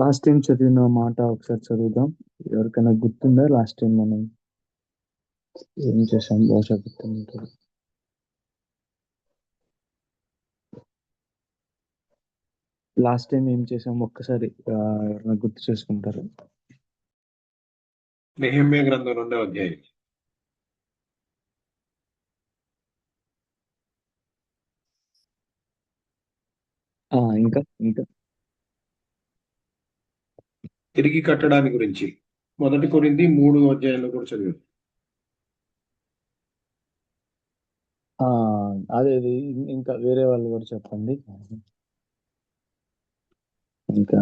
Last time చదివిన మాట ఒకసారి చదువుదాం. ఎవరికైనా గుర్తుందా లాస్ట్ టైం మనం ఏం చేసాం? బహుశా గుర్తుంటుంది. లాస్ట్ టైం ఏం చేసాం ఒక్కసారి ఎవరైనా గుర్తు చేసుకుంటారు? నెహెమ్యా గ్రంథం 2వ అధ్యాయం. ఇంకా ఇంకా తిరిగి కట్టడాన్ని గురించి 1 కొరింథీ 3వ అధ్యాయంలో కూడా చదివారు. అదే ఇంకా వేరే వాళ్ళు కూడా చెప్పండి. ఇంకా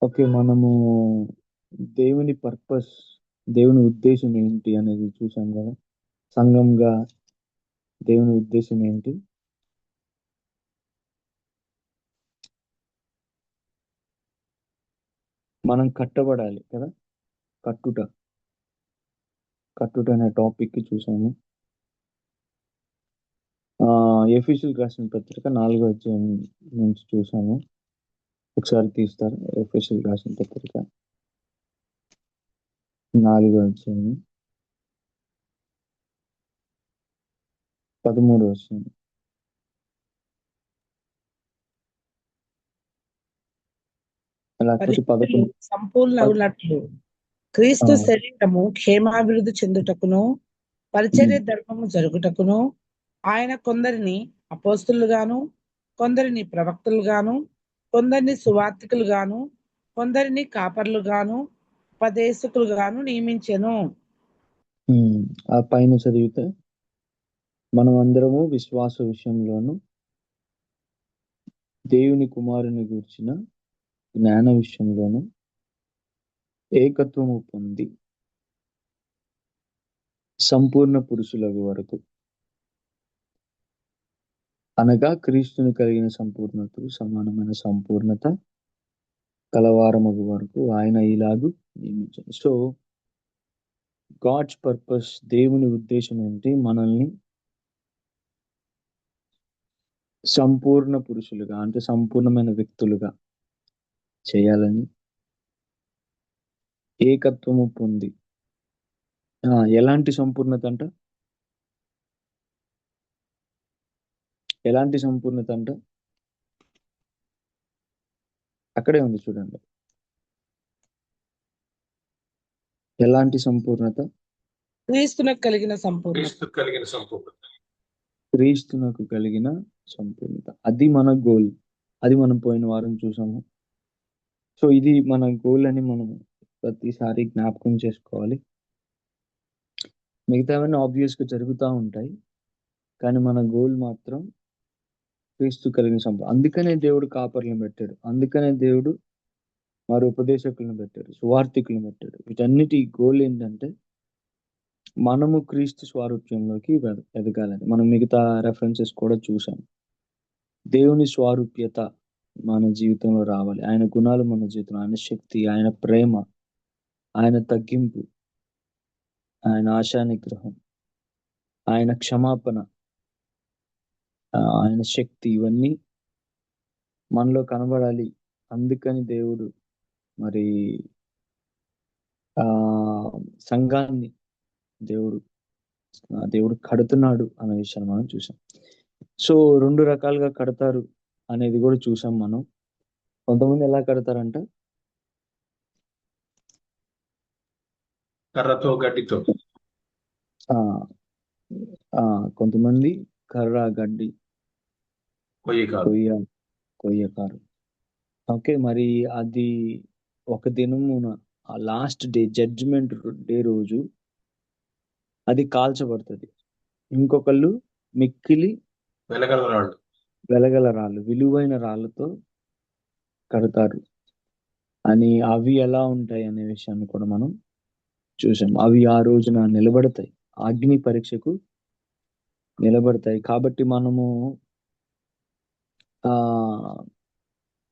ఓకే, మనము దేవుని పర్పస్, దేవుని ఉద్దేశం ఏంటి అనేది చూసాం కదా. సంఘంగా దేవుని ఉద్దేశం ఏంటి? మనం కట్టబడాలి కదా. కట్టుట అనే టాపిక్ చూసాము. ఎఫెసీయులకు రాసిన పత్రిక 4వ అధ్యాయం నుంచి చూసాము. ఒకసారి తీస్తారు. ఎఫెసీయులకు రాసిన పత్రిక 4వ అధ్యాయం 13వ వచనం. లేకపోతే 11. సంపూర్ణవునట్లు క్రీస్తు శరీరము క్షేమాభివృద్ధి చెందుటకును పరిచర్య ధర్మము జరుగుటకును ఆయన కొందరిని అపోస్తులుగాను, కొందరిని ప్రవక్తలుగాను, కొందరిని సువార్తికులుగాను, కొందరిని కాపర్లుగాను, ఉపదేశకులుగాను నియమించెను. ఆ పైన చదివితే మనం అందరము విశ్వాస విషయంలోను దేవుని కుమారుని గూర్చిన జ్ఞాన విషయంలోను ఏకత్వము పొంది సంపూర్ణ పురుషులకు వరకు, అనగా క్రీస్తుని కలిగిన సంపూర్ణతకు సమానమైన సంపూర్ణత కలవారమగు వరకు ఆయన ఇలాగు నియమించాడు. సో గాడ్స్ పర్పస్, దేవుని ఉద్దేశం ఏంటి? మనల్ని సంపూర్ణ పురుషులుగా, అంటే సంపూర్ణమైన వ్యక్తులుగా చేయాలని, ఏకత్వము పొంది. ఎలాంటి సంపూర్ణత అంట? ఎలాంటి సంపూర్ణత అంట? అక్కడే ఉంది చూడండి. ఎలాంటి సంపూర్ణత? క్రీస్తునకు కలిగిన సంపూర్ణత. క్రీస్తునకు కలిగిన సంపూర్ణత, అది మన గోల్. అది మనం పోయిన వారం చూసాము. సో ఇది మన గోల్ అని మనం ప్రతిసారి జ్ఞాపకం చేసుకోవాలి. మిగతావన్నీ ఆబ్వియస్గా జరుగుతూ ఉంటాయి, కానీ మన గోల్ మాత్రం క్రీస్తు కలిగిన సంపూర్ణ. అందుకనే దేవుడు కాపర్లను పెట్టాడు, అందుకనే దేవుడు వారి ఉపదేశకులను పెట్టాడు, సువార్థికులను పెట్టాడు. వీటన్నిటి గోల్ ఏంటంటే మనము క్రీస్తు స్వారూప్యంలోకి ఎదగాలని. మనం మిగతా రెఫరెన్సెస్ కూడా చూసాం. దేవుని స్వారూప్యత మన జీవితంలో రావాలి. ఆయన గుణాలు మన జీవితంలో, ఆయన శక్తి, ఆయన ప్రేమ, ఆయన తగ్గింపు, ఆయన ఆశా నిగ్రహం, ఆయన క్షమాపణ, ఆయన శక్తి, ఇవన్నీ మనలో కనబడాలి. అందుకని దేవుడు మరి సంఘాన్ని దేవుడు కడుతున్నాడు అనే విషయాన్ని మనం చూసాం. సో 2 రకాలుగా కడతారు అనేది కూడా చూసాం మనం. కొంతమంది ఎలా కడతారంట? కర్రతో, గడ్డితో. కొంతమంది కర్ర, గడ్డి, కొయ్యకారు. ఓకే, మరి అది ఒక దినమున ఆ లాస్ట్ డే, జడ్జిమెంట్ డే రోజు అది కాల్చబడుతుంది. ఇంకొకళ్ళు మిక్కిలి వెలగల రాళ్ళు, విలువైన రాళ్ళతో కడతారు అని. అవి ఎలా ఉంటాయి అనే విషయాన్ని కూడా మనం చూసాం. అవి ఆ రోజున నిలబడతాయి, అగ్ని పరీక్షకు నిలబడతాయి. కాబట్టి మనము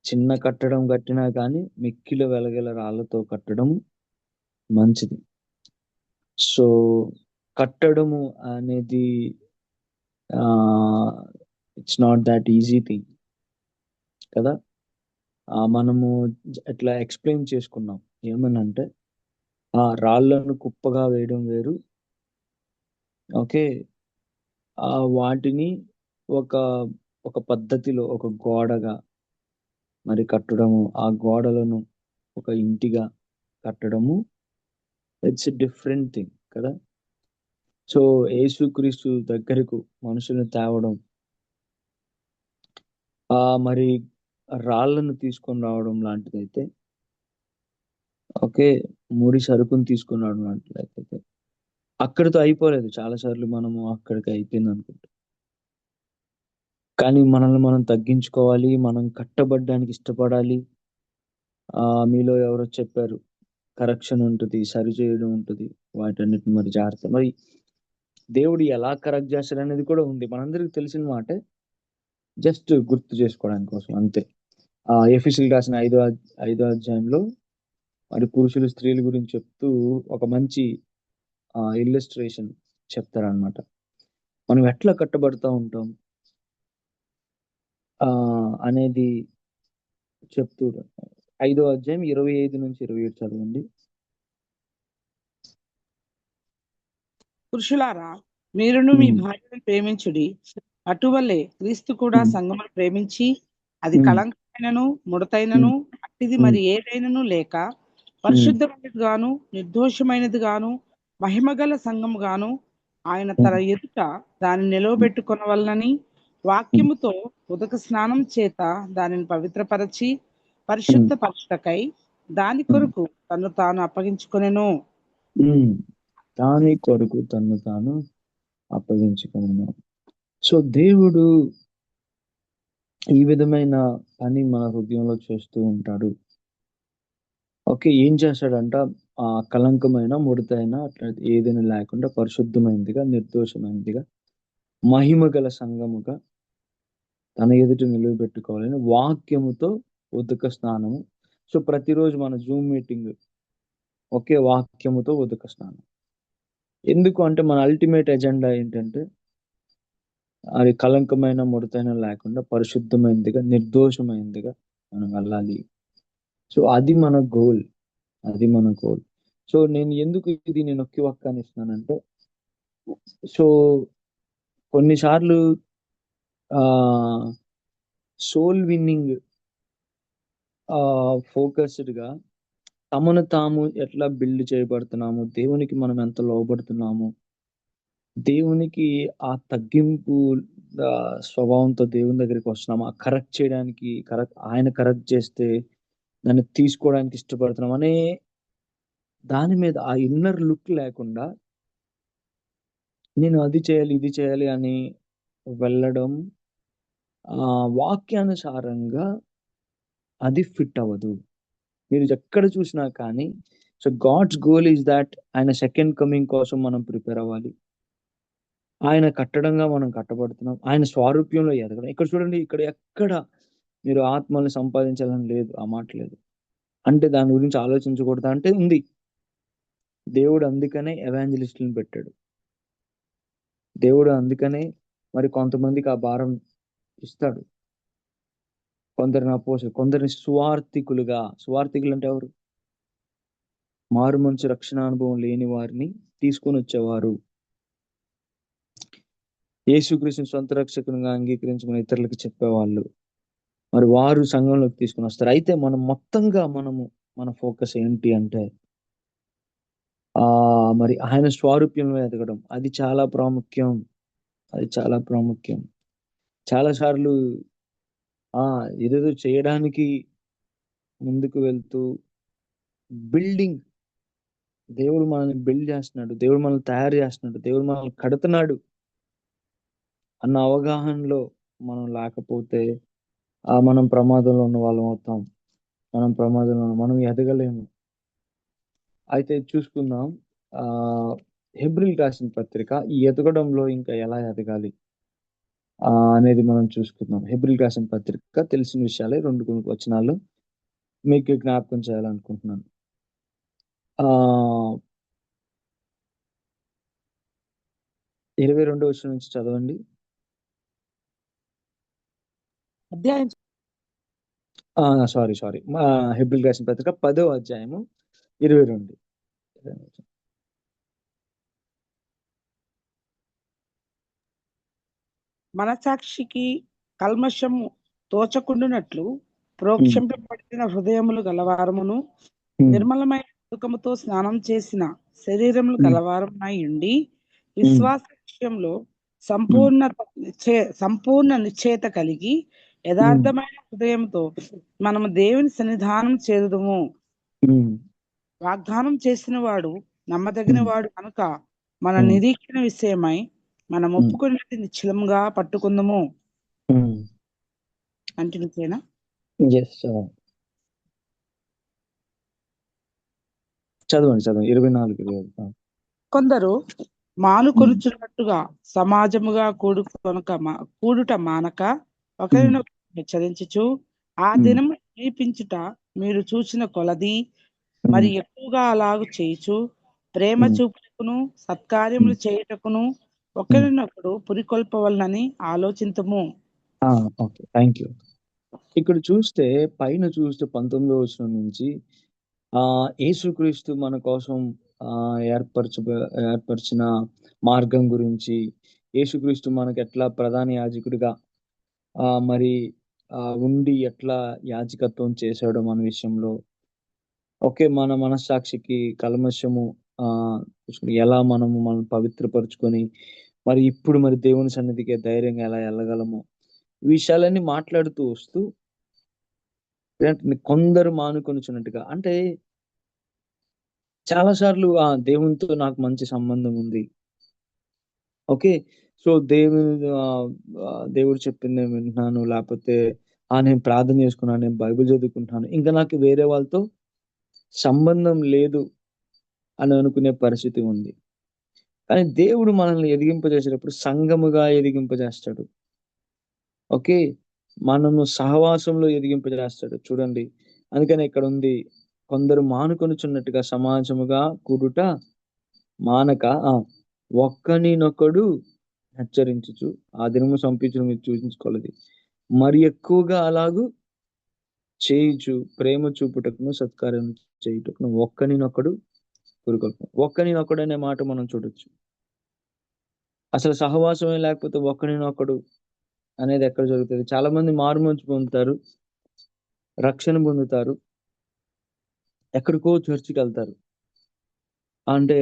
చిన్న కట్టడం కట్టినా కానీ మిక్కిలి వెలగల రాళ్ళతో కట్టడం మంచిది. సో కట్టడము అనేది it's not that easy thing కదా. మనము ఎట్లా ఎక్స్ప్లెయిన్ చేసుకున్నాం ఏమనంటే, రాళ్ళను కుప్పగా వేయడం వేరు, ఓకే, వాటిని ఒక ఒక పద్ధతిలో ఒక గోడగా మరి కట్టడము, ఆ గోడలను ఒక ఇంటిగా కట్టడము, ఇట్స్ డిఫరెంట్ థింగ్ కదా. సో యేసుక్రీస్తు దగ్గరకు మనుషులను తేవడం, మరి రాళ్ళను తీసుకొని రావడం లాంటిదైతే, ఓకే, ముడి సరుకుని తీసుకొని రావడం లాంటిదైతే అక్కడితో అయిపోలేదు. చాలా సార్లు మనము అక్కడికి అయిపోయింది అనుకుంటాం, కానీ మనల్ని మనం తగ్గించుకోవాలి, మనం కట్టబడ్డానికి ఇష్టపడాలి. మీలో ఎవరో చెప్పారు, కరెక్షన్ ఉంటుంది, సరి చేయడం ఉంటుంది, వాటన్నిటిని మరి జాగ్రత్త. మరి దేవుడు ఎలా కరెక్ట్ చేస్తాడు అనేది కూడా ఉంది, మనందరికి తెలిసిన మాటే, జస్ట్ గుర్తు చేసుకోవడానికి కోసం అంతే. ఎఫెసీయులకు రాసిన 5వ అధ్యాయంలో మరి పురుషులు స్త్రీల గురించి చెప్తూ ఒక మంచి ఇల్లస్ట్రేషన్ చెప్తారనమాట. మనం ఎట్లా కట్టబడతా ఉంటాం అనేది చెప్తూ 5వ అధ్యాయం 25 నుంచి 27 చదవండి. పురుషులారా, మీరును మీ భార్యను ప్రేమించుడి, అటువలే క్రీస్తు కూడా సంఘమును ప్రేమించి, అది కళంకమైనను ముడతైనను అట్టిది మరి ఏదైనను లేక పరిశుద్ధమైనది గాను నిర్దోషమైనది గాను మహిమగల సంఘము గాను ఆయన తన ఎదుట దాన్ని నిలవబెట్టుకొనవలనని వాక్యముతో ఉదక స్నానం చేత దానిని పవిత్రపరచి పరిశుద్ధపరచుటకై దాని కొరకు తను తాను అప్పగించుకొనెను. దాని కొరకు తను తాను అప్పగించుకున్నాను. సో దేవుడు ఈ విధమైన పని మన హృదయంలో చేస్తూ ఉంటాడు. ఓకే, ఏం చేస్తాడంట, కలంకమైన ముడతైన అట్లా ఏదైనా లేకుండా పరిశుద్ధమైనదిగా నిర్దోషమైనదిగా మహిమ గల సంఘముగా తన ఎదుట నిలవబెట్టుకోవాలని వాక్యముతో ఉదక స్నానము. సో ప్రతిరోజు మన జూమ్ మీటింగ్ ఒకే వాక్యముతో ఉదక స్నానం. ఎందుకు అంటే మన అల్టిమేట్ ఎజెండా ఏంటంటే, అది కలంకమైన ముడతైన లేకుండా పరిశుద్ధమైనదిగా నిర్దోషమైనదిగా మనం వెళ్ళాలి. సో అది మన గోల్, అది మన గోల్. సో నేను ఎందుకు ఇది నేను ఒక్క వాక్యాన్ని ఇస్తున్నానంటే, సో కొన్నిసార్లు సోల్ విన్నింగ్ ఫోకస్డ్గా తమను తాము ఎట్లా బిల్డ్ చేయబడుతున్నాము, దేవునికి మనం ఎంత లోబడుతున్నాము, దేవునికి ఆ తగ్గింపు స్వభావంతో దేవుని దగ్గరికి వస్తున్నాము, కరెక్ట్ చేయడానికి, ఆయన కరెక్ట్ చేస్తే దాన్ని తీసుకోవడానికి ఇష్టపడుతున్నాం అనే దాని మీద ఆ ఇన్నర్ లుక్ లేకుండా నేను అది చేయాలి ఇది చేయాలి అని వెళ్ళడం వాక్యానుసారంగా అది ఫిట్ అవ్వదు. మీరు ఎక్కడ చూసినా కానీ, so God's goal is that ఆయన సెకండ్ కమింగ్ కోసం మనం ప్రిపేర్ అవ్వాలి, ఆయన కట్టడంగా మనం కట్టబడుతున్నాం, ఆయన స్వారూప్యంలో ఎదగడం. ఇక్కడ చూడండి, ఇక్కడ ఎక్కడ మీరు ఆత్మల్ని సంపాదించాలని లేదు, ఆ మాట లేదు. అంటే దాని గురించి ఆలోచించకూడదు అంటే ఉంది. దేవుడు అందుకనే ఎవాంజలిస్టులను పెట్టాడు. దేవుడు అందుకనే మరి కొంతమందికి ఆ భారం ఇస్తాడు. కొందరిని అపోస్తలులు, కొందరిని సువార్థికులు అంటే ఎవరు? మారు మనసు రక్షణ అనుభవం లేని వారిని తీసుకొని వచ్చేవారు, యేసుక్రీస్తుని సొంత రక్షకునిగా అంగీకరించమని ఇతరులకు చెప్పేవాళ్ళు, మరి వారు సంఘంలోకి తీసుకొని వస్తారు. అయితే మనం మొత్తంగా మన ఫోకస్ ఏంటి అంటే, మరి ఆయన స్వారూప్యంలో ఎదగడం. అది చాలా ప్రాముఖ్యం, అది చాలా ప్రాముఖ్యం. చాలా సార్లు ఏదేదో చేయడానికి ముందుకు వెళ్తూ బిల్డింగ్, దేవుడు మనల్ని బిల్డ్ చేస్తున్నాడు, దేవుడు మనల్ని తయారు చేస్తున్నాడు, దేవుడు మనల్ని కడుతున్నాడు అన్న అవగాహనలో మనం లేకపోతే మనం ప్రమాదంలో ఉన్న వాళ్ళం అవుతాం. మనం ఎదగలేము. అయితే చూసుకుందాం, హెబ్రీయులకు రాసిన పత్రిక ఈ ఎదగడంలో ఇంకా ఎలా ఎదగాలి అనేది మనం చూసుకుందాం. హెబ్రీయులకు రాసిన పత్రిక తెలిసిన విషయాలే 2 వచనాలు మీకు జ్ఞాపకం చేయాలనుకుంటున్నాను. 22వ వచనం నుంచి చదవండి. అధ్యాయం సారీ హెబ్రీయులకు రాసిన పత్రిక 10వ అధ్యాయము 22. మనసాక్షికి కల్మషము తోచకుండునట్లు ప్రోక్షింపబడిన హృదయములు గలవారమును నిర్మలమైన సుఖముతో స్నానం చేసిన శరీరములు గలవారమునై ఉండి విశ్వాస విషయంలో సంపూర్ణ నిశ్చయత కలిగి యథార్థమైన హృదయంతో మనము దేవుని సన్నిధానం చేరుదుము. వాగ్దానం చేసిన వాడు నమ్మదగిన వాడు కనుక మన నిరీక్షణ విషయమై మనం ఒప్పుకున్నది నిశ్చలముగా పట్టుకుందాము. కంటిన్యూనా? చదవండి 24. కొందరు మానుకొనుచున్నట్టుగా సమాజముగా కూడుట మానక ఒకరినొకరు హెచ్చరించుచు ఆ దినము సమీపించుట మీరు చూసిన కొలది మరి ఎక్కువగా అలాగు చేయుచు ప్రేమ చూపుటకును సత్కార్యములు చేయుటకును ఒకరినొకడు పురికొల్పవలనని ఆలోచించము. Okay, thank you. ఇక్కడ చూస్తే పైన చూస్తే 19వ వచనం నుంచి యేసుక్రీస్తు మన కోసం ఏర్పరిచిన మార్గం గురించి, యేసుక్రీస్తు మనకు ఎట్లా ప్రధాన యాజకుడిగా మరి ఉండి ఎట్లా యాజకత్వం చేశాడో మన విషయంలో, ఓకే, మన మనస్సాక్షికి కల్మషము ఎలా మనం పవిత్రపరుచుకొని మరి ఇప్పుడు మరి దేవుని సన్నిధికి ధైర్యంగా ఎలా వెళ్ళగలము, ఈ విషయాలన్నీ మాట్లాడుతూ వస్తూ కొందరు మానుకొనుచున్నట్టుగా, అంటే చాలా సార్లు దేవునితో నాకు మంచి సంబంధం ఉంది, ఓకే, సో దేవుడు చెప్పింది నేను వింటున్నాను, లేకపోతే నేను ప్రార్థన చేసుకున్నాను, నేను బైబిల్ చదువుకుంటున్నాను, ఇంకా నాకు వేరే వాళ్ళతో సంబంధం లేదు అని అనుకునే పరిస్థితి ఉంది. కానీ దేవుడు మనల్ని ఎదిగింపజేసేటప్పుడు సంఘముగా ఎదిగింపజేస్తాడు. ఓకే, మనము సహవాసంలో ఎదిగింపజేస్తాడు. చూడండి, అందుకని ఇక్కడ ఉంది, కొందరు మానుకొనుచున్నట్టుగా సమాజముగా కూడుట మానక ఒక్కనినొకడు హెచ్చరించుచు ఆ దినము సంపించడం మీరు చూపించుకోలేదు, మరి ఎక్కువగా అలాగూ చేయుచు ప్రేమ చూపుటకును సత్కార్యం చేయుటకును ఒక్కనినొకడు పురుకొల్పం. ఒక్కనినొకడు అనే మాట మనం చూడొచ్చు. అసలు సహవాసమే లేకపోతే ఒక్కనినొకడు అనేది ఎక్కడ జరుగుతుంది? చాలా మంది మారుమనసు పొందుతారు, రక్షణ పొందుతారు, ఎక్కడికో చర్చికి వెళ్తారు, అంటే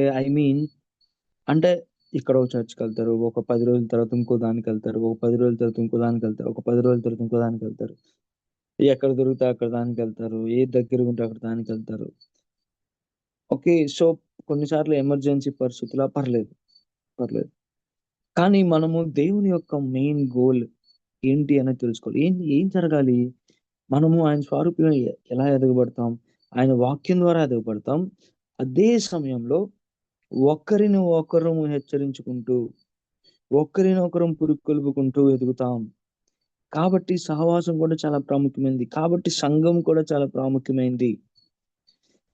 అంటే ఇక్కడ ఒక చర్చికి వెళ్తారు, ఒక 10 రోజుల తర్వాత ఇంకో దానికి వెళ్తారు, ఒక 10 రోజుల తర్వాత ఇంకో దానికి వెళ్తారు, ఒక 10 రోజుల తర్వాత ఇంకో దానికి వెళ్తారు, ఎక్కడ దొరికితే అక్కడ దానికి వెళ్తారు, ఏ దగ్గర ఉంటే అక్కడ దానికి వెళ్తారు. ఓకే, సో కొన్నిసార్లు ఎమర్జెన్సీ పరిస్థితుల్లో పర్లేదు, కానీ మనము దేవుని యొక్క మెయిన్ గోల్ ఏంటి అనేది తెలుసుకోవాలి. ఏం జరగాలి? మనము ఆయన స్వరూపంలో ఎలా ఎదగబడతాం? ఆయన వాక్యం ద్వారా ఎదగబడతాం. అదే సమయంలో ఒకరిని ఒకరము హెచ్చరించుకుంటూ, ఒకరినొకరం పురుకొల్పుకుంటూ ఎదుగుతాం. కాబట్టి సహవాసం కూడా చాలా ప్రాముఖ్యమైనది. కాబట్టి సంఘం కూడా చాలా ప్రాముఖ్యమైనది.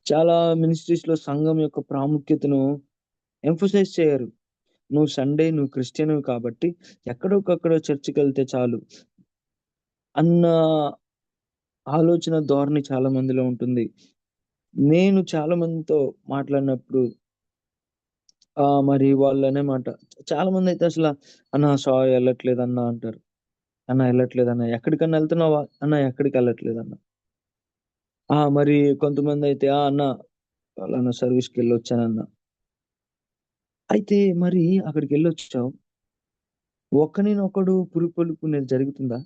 చాలా మినిస్ట్రీస్ లో సంఘం యొక్క ప్రాముఖ్యతను ఎంఫసైజ్ చేయరు. నువ్వు క్రిస్టియన్ కాబట్టి ఎక్కడొకక్కడ చర్చికి వెళ్తే చాలు అన్న ఆలోచన ధోరణి చాలా మందిలో ఉంటుంది. నేను చాలా మందితో మాట్లాడినప్పుడు మరి వాళ్ళనే మాట, చాలా మంది అయితే అసలు సారీ వెళ్ళట్లేదన్నా అంటారు. వెళ్ళట్లేదన్నా. ఎక్కడికన్నా వెళ్తున్నావా? ఎక్కడికి వెళ్ళట్లేదన్నా. మరి కొంతమంది అయితే అన్న సర్వీస్కి వెళ్ళొచ్చానన్నా. అయితే మరి అక్కడికి వెళ్ళొచ్చావు, ఒకరినొకడు పురుకొల్పుకునేది జరుగుతుందా?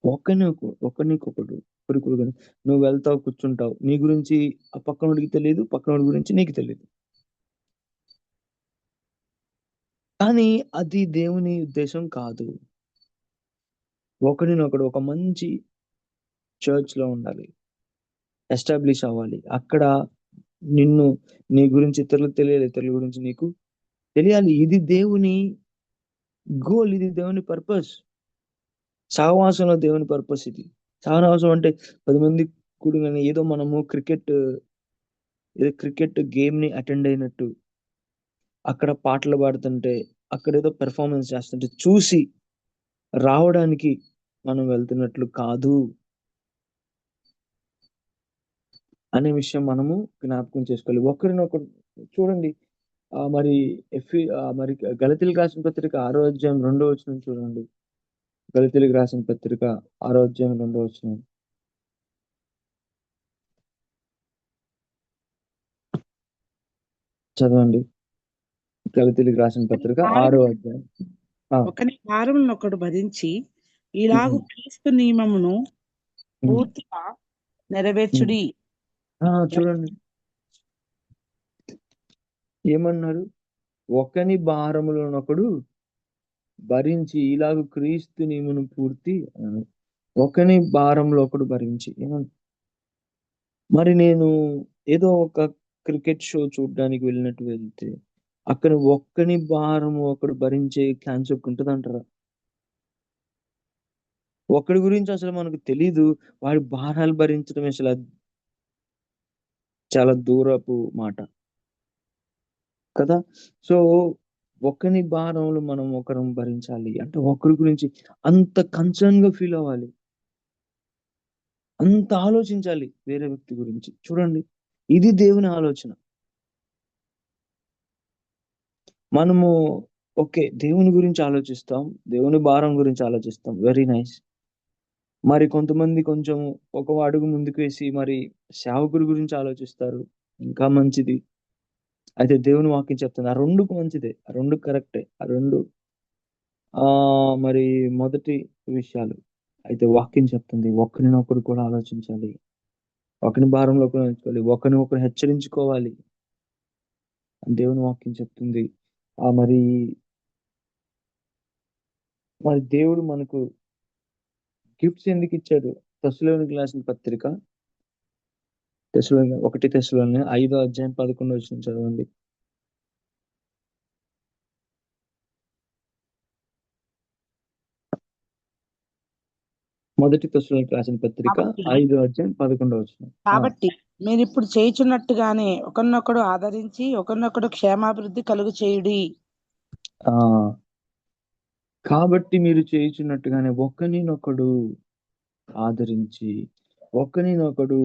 ఒకరికొకడు పురుకొల్పుకుని నువ్వు వెళ్తావు, కూర్చుంటావు, నీ గురించి ఆ పక్కనోడికి తెలియదు, పక్కనోడి గురించి నీకు తెలియదు. కానీ అది దేవుని ఉద్దేశం కాదు. ఒకరినొకడు ఒక మంచి చర్చ్ లో ఉండాలి, ఎస్టాబ్లిష్ అవ్వాలి. అక్కడ నీ గురించి ఇతరులకు తెలియాలి, ఇతరుల గురించి నీకు తెలియాలి. ఇది దేవుని గోల్, ఇది దేవుని పర్పస్. సహవాసంలో దేవుని పర్పస్ ఇది. సహవాసం అంటే 10 మంది కూడిన ఏదో మనము క్రికెట్ గేమ్ ని అటెండ్ అయినట్టు, అక్కడ పాటలు పాడుతుంటే, అక్కడేదో పెర్ఫార్మన్స్ చేస్తుంటే చూసి రావడానికి మనం వెళ్తున్నట్లు కాదు అనే విషయం మనము జ్ఞాపకం చేసుకోవాలి. ఒకరినొకరు చూడండి. మరి మరి గలతీలకు రాసిన పత్రిక 6వ అధ్యాయం 2వ వచనం చూడండి. గలతీలకు రాసిన పత్రిక 6వ అధ్యాయం 2వ వచనం. చదవండి. గలతీలకు రాసిన పత్రిక 6వ అధ్యాయం. ఒకని భారములను ఒకడు భరించి ఇలాగు క్రీస్తు నియమమును పూర్తిగా నెరవేర్చుడి. చూడండి ఏమన్నారు? ఒకని భారములనొకడు భరించి ఇలాగ క్రీస్తు నియమను పూర్తి ఒకని భారంలో ఒకడు భరించి మరి నేను ఏదో ఒక క్రికెట్ షో చూడడానికి వెళ్ళినట్టు వెళ్తే అక్కడ ఒక్కని భారం ఒకడు భరించే కాన్సెప్ట్ ఉంటుంది అంటారా? ఒకడి గురించి అసలు మనకు తెలీదు, వాడి భారాలు భరించడం అసలు చాలా దూరపు మాట కదా. సో ఒకని భారంలో మనం ఒకరం భరించాలి అంటే ఒకరి గురించి అంత కన్సర్న్ గా ఫీల్ అవ్వాలి, అంత ఆలోచించాలి వేరే వ్యక్తి గురించి. చూడండి, ఇది దేవుని ఆలోచన. మనము ఓకే, దేవుని గురించి ఆలోచిస్తాం, దేవుని భారం గురించి ఆలోచిస్తాం, వెరీ నైస్. మరి కొంతమంది కొంచెం ఒక అడుగు ముందుకు వేసి మరి సేవకుడి గురించి ఆలోచిస్తారు, ఇంకా మంచిది. అయితే దేవుని వాక్యం చెప్తుంది ఆ రెండుకు మంచిదే, ఆ రెండు కరెక్టే, ఆ రెండు మరి మొదటి విషయాలు. అయితే వాక్యం చెప్తుంది ఒకరినొకరు కూడా ఆలోచించాలి, ఒకరి భారంలో ఒకరు ఉంచుకోవాలి, ఒకరిని ఒకరు హెచ్చరించుకోవాలి దేవుని వాక్యం చెప్తుంది. మరి మరి దేవుడు మనకు గిఫ్ట్స్ ఎందుకు ఇచ్చాడు? తెస్సలోనికీయులకు రాసిన పత్రిక 1 తెస్సలోనికీయులు 5వ అధ్యాయం 11వ వచనం చదవండి. మొదటి తెస్సలోనికీయులకు రాసిన పత్రిక 5వ అధ్యాయం 11వ వచనం. కాబట్టి మీరు ఇప్పుడు చేయుచున్నట్టుగానే ఒకరినొకడు ఆదరించి ఒకరినొకడు క్షేమాభివృద్ధి కలుగు చేయుడి. కాబట్టి మీరు చేయుచున్నట్టుగానే ఒకరినొకడు ఆదరించి ఒకరినొకడు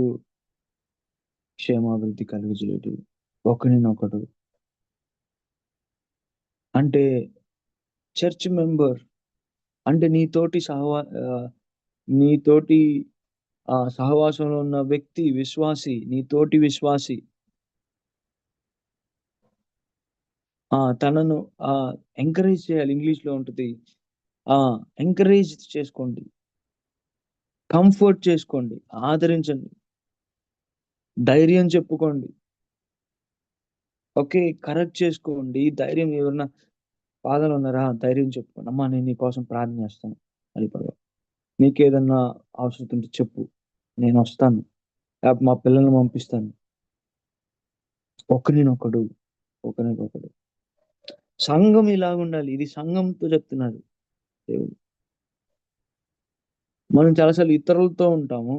క్షేమాభివృద్ధి కలుగజేయుడి. ఒకరినొకడు అంటే చర్చ్ మెంబర్, అంటే నీతోటి సహవాసంలో ఉన్న వ్యక్తి, విశ్వాసి, నీతోటి విశ్వాసి తనను ఎంకరేజ్ చేయాలి. ఇంగ్లీష్ లో ఉంటుంది, ఎంకరేజ్ చేసుకోండి, కంఫర్ట్ చేసుకోండి, ఆదరించండి, ధైర్యం చెప్పుకోండి. ఓకే, కరెక్ట్ చేసుకోండి, ధైర్యం. ఎవరన్నా బాధలు ఉన్నారా? ధైర్యం చెప్పుకోండి. అమ్మా, నేను నీ కోసం ప్రార్థన చేస్తాను, అయిపోయి నీకేదన్నా అవసరం ఉంటే చెప్పు, నేను వస్తాను, మా పిల్లల్ని పంపిస్తాను. ఒకరినొకడు. సంఘం ఇలా ఉండాలి. ఇది సంఘంతో చెప్తున్నాడు దేవుడు. మనం చాలాసార్లు ఇతరులతో ఉంటాము,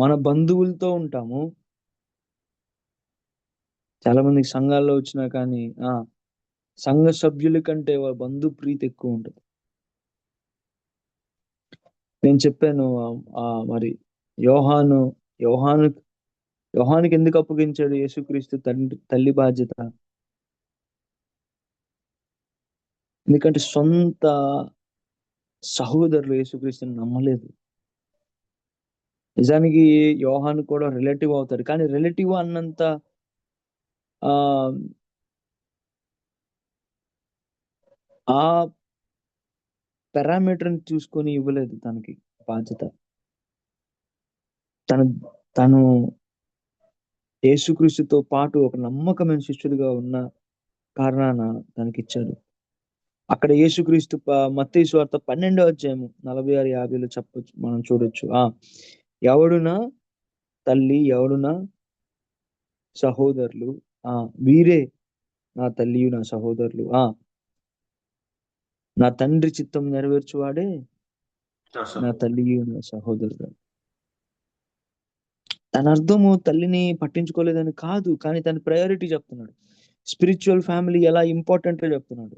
మన బంధువులతో ఉంటాము. చాలా మందికి సంఘాల్లో వచ్చినా కానీ సంఘ సభ్యుల కంటే బంధు ప్రీతి ఎక్కువ ఉంటుంది. నేను చెప్పాను మరి యోహానుకి ఎందుకు అప్పగించాడు యేసుక్రీస్తు తల్లి బాధ్యత? ఎందుకంటే సొంత సహోదరులు యేసుక్రీస్తుని నమ్మలేదు. నిజానికి యోహాను కూడా రిలేటివ్ అవుతాడు, కానీ రిలేటివ్ అన్నంత ఆ పారామీటర్ని చూసుకొని ఇవ్వలేదు తనకి బాధ్యత. తను యేసుక్రీస్తుతో పాటు ఒక నమ్మకమైన శిష్యుడిగా ఉన్న కారణాన తనకి ఇచ్చాడు. అక్కడ యేసుక్రీస్తు మత్తయి సువార్త 12వ అధ్యాయం 46-50 చెప్పొచ్చు, మనం చూడొచ్చు. ఎవడునా తల్లి, ఎవడునా సహోదరులు, వీరే నా తల్లి, నా సహోదరులు, నా తండ్రి చిత్తం నెరవేర్చువాడే నా తల్లి, నా సహోదరుడు. తన అర్థము తల్లిని పట్టించుకోలేదని కాదు, కానీ తన ప్రయారిటీ చెప్తున్నాడు. స్పిరిచువల్ ఫ్యామిలీ ఎలా ఇంపార్టెంట్ చెప్తున్నాడు.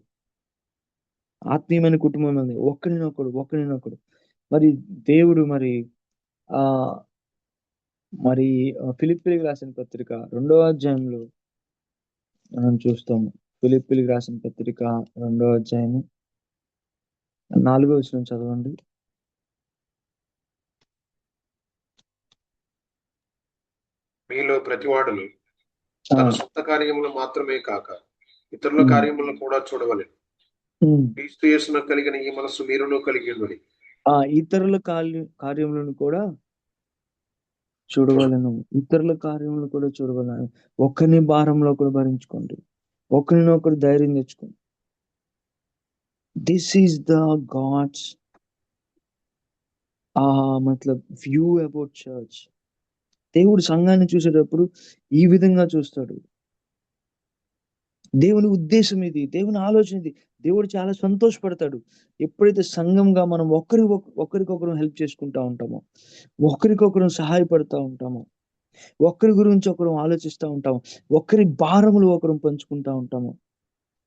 ఆత్మీయమైన కుటుంబం అనేది ఒకరినొకడు. మరి దేవుడు ఆ మరి ఫిలిప్పీలకు రాసిన పత్రిక 2వ అధ్యాయంలో మనం చూస్తాము. ఫిలిప్పీలకు రాసిన పత్రిక 2వ అధ్యాయము 4వ వచనం చదవండి. మీలో ప్రతివాడును తన సొంత కార్యములు మాత్రమే కాక ఇతరుల కార్యములను కూడా చూడవలెను. క్రీస్తు యేసున కలిగిన ఈ మనస్సు మీరును కలిగి ఉండుడి. ఇతరుల కార్యములను కూడా చూడవలను. ఇతరుల కార్యములను కూడా చూడవలను. ఒకరిని భారంలో కూడా భరించుకోండి. ఒకరినొకరు ధైర్యం తెచ్చుకోండి. దిస్ ఈస్ ద గాడ్స్ మతలబ్ వ్యూ అబౌట్ చర్చ్. దేవుడు సంఘాన్ని చూసేటప్పుడు ఈ విధంగా చూస్తాడు. దేవుని ఉద్దేశం ఇది, దేవుని ఆలోచన ఇది. దేవుడు చాలా సంతోషపడతాడు ఎప్పుడైతే సంఘంగా మనం ఒకరికొకరు హెల్ప్ చేసుకుంటా ఉంటామో, ఒకరికొకరు సహాయపడతా ఉంటామో, ఒకరి గురించి ఒకరు ఆలోచిస్తూ ఉంటాము, ఒకరి భారములు ఒకరు పంచుకుంటా ఉంటాము.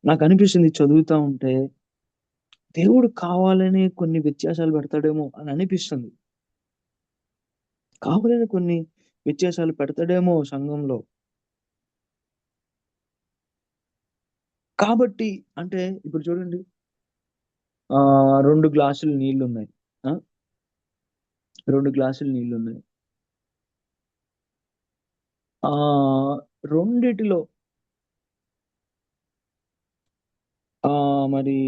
నాకు అనిపిస్తుంది చదువుతా ఉంటే దేవుడు కావాలని కొన్ని వ్యత్యాసాలు పెడతాడేమో అని అనిపిస్తుంది. కావాలని కొన్ని వ్యత్యాసాలు పెడతాడేమో సంఘంలో. కాబట్టి అంటే ఇప్పుడు చూడండి, 2 గ్లాసులు నీళ్లున్నాయి. 2 గ్లాసులు నీళ్లున్నాయి. రెండిటిలో మరి